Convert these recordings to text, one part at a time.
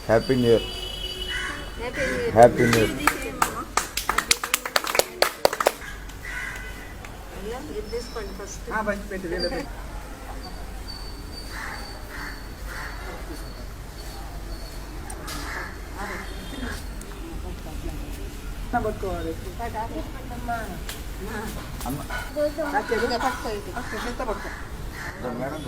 Happy new year. Happy new year. Madam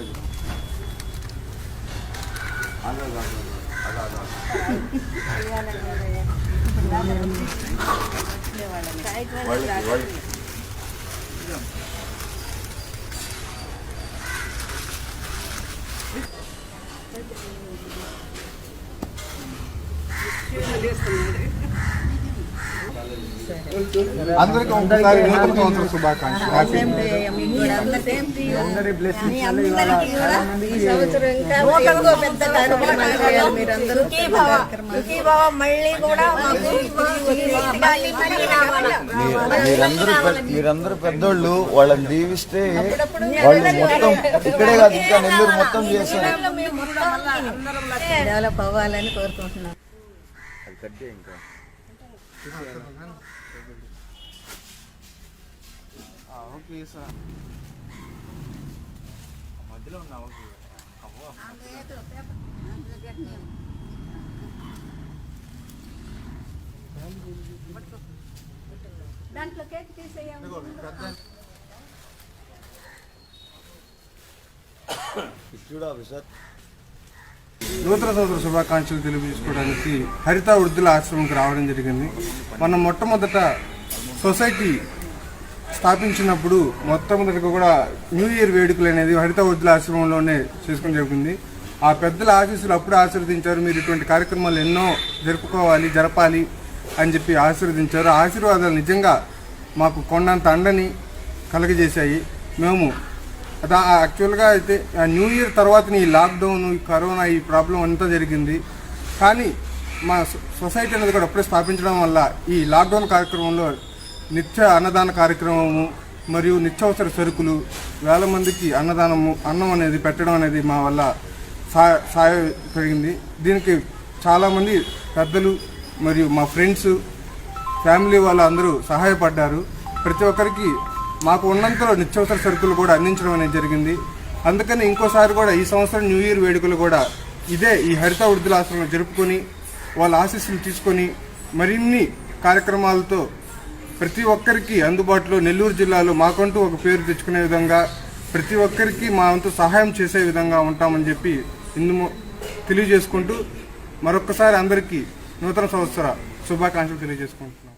అందరికీ ఒకసారి నూతన సంవత్సర శుభాకాంక్షలు. మీరందరూ పెద్దోళ్ళు వాళ్ళని దీవిస్తే వాళ్ళు మొత్తం ఇక్కడే కాదు ఇంకా నెల్లూరు మొత్తం చేస్తారు. డెవలప్ అవ్వాలని కోరుకుంటున్నాను. ఇంకా ఓకే సార్ మధ్యలో ఉన్నా. ఓకే దాంట్లో కేక్ తీసేయండి. నూతన సంవత్సర శుభాకాంక్షలు తెలియజేసుకోవడానికి హరిత వృద్ధుల ఆశ్రమంకి రావడం జరిగింది. మనం మొట్టమొదట సొసైటీ స్థాపించినప్పుడు మొట్టమొదటిగా కూడా న్యూ ఇయర్ వేడుకలు అనేది హరిత వృద్ధుల ఆశ్రమంలోనే చేసుకోవడం జరిగింది. ఆ పెద్దల ఆశీస్సులు అప్పుడు ఆశీర్వదించారు. మీరు ఇటువంటి కార్యక్రమాలు ఎన్నో జరపాలి అని చెప్పి ఆశీర్వదించారు. ఆశీర్వాదాలు నిజంగా మాకు కొండంత అండని కలగజేశాయి. మేము యాక్చువల్గా అయితే న్యూ ఇయర్ తర్వాత ఈ లాక్డౌన్, ఈ కరోనా, ఈ ప్రాబ్లం అంతా జరిగింది. కానీ మా సొసైటీ అనేది కూడా అప్పుడే స్థాపించడం వల్ల ఈ లాక్డౌన్ కార్యక్రమంలో నిత్య అన్నదాన కార్యక్రమము మరియు నిత్యావసర సరుకులు వేల మందికి అన్నం అనేది పెట్టడం అనేది మా వల్ల సహాయం కలిగింది. దీనికి చాలామంది పెద్దలు మరియు మా ఫ్రెండ్స్, ఫ్యామిలీ వాళ్ళు అందరూ సహాయపడ్డారు. ప్రతి ఒక్కరికి మాకు ఉన్నంతలో నిత్యావసర సరుకులు కూడా అందించడం అనేది జరిగింది. అందుకని ఇంకోసారి కూడా ఈ సంవత్సరం న్యూ ఇయర్ వేడుకలు కూడా ఈ హరిత వృద్ధుల ఆశ్రమంలో జరుపుకొని వాళ్ళ ఆశీస్సులు తీసుకొని మరిన్ని కార్యక్రమాలతో ప్రతి ఒక్కరికి అందుబాటులో నెల్లూరు జిల్లాలో మాకంటూ ఒక పేరు తెచ్చుకునే విధంగా ప్రతి ఒక్కరికి మా వంతు సహాయం చేసే విధంగా ఉంటామని చెప్పి తెలియజేసుకుంటూ మరొక్కసారి అందరికీ నూతన సంవత్సర శుభాకాంక్షలు తెలియజేసుకుంటున్నాం.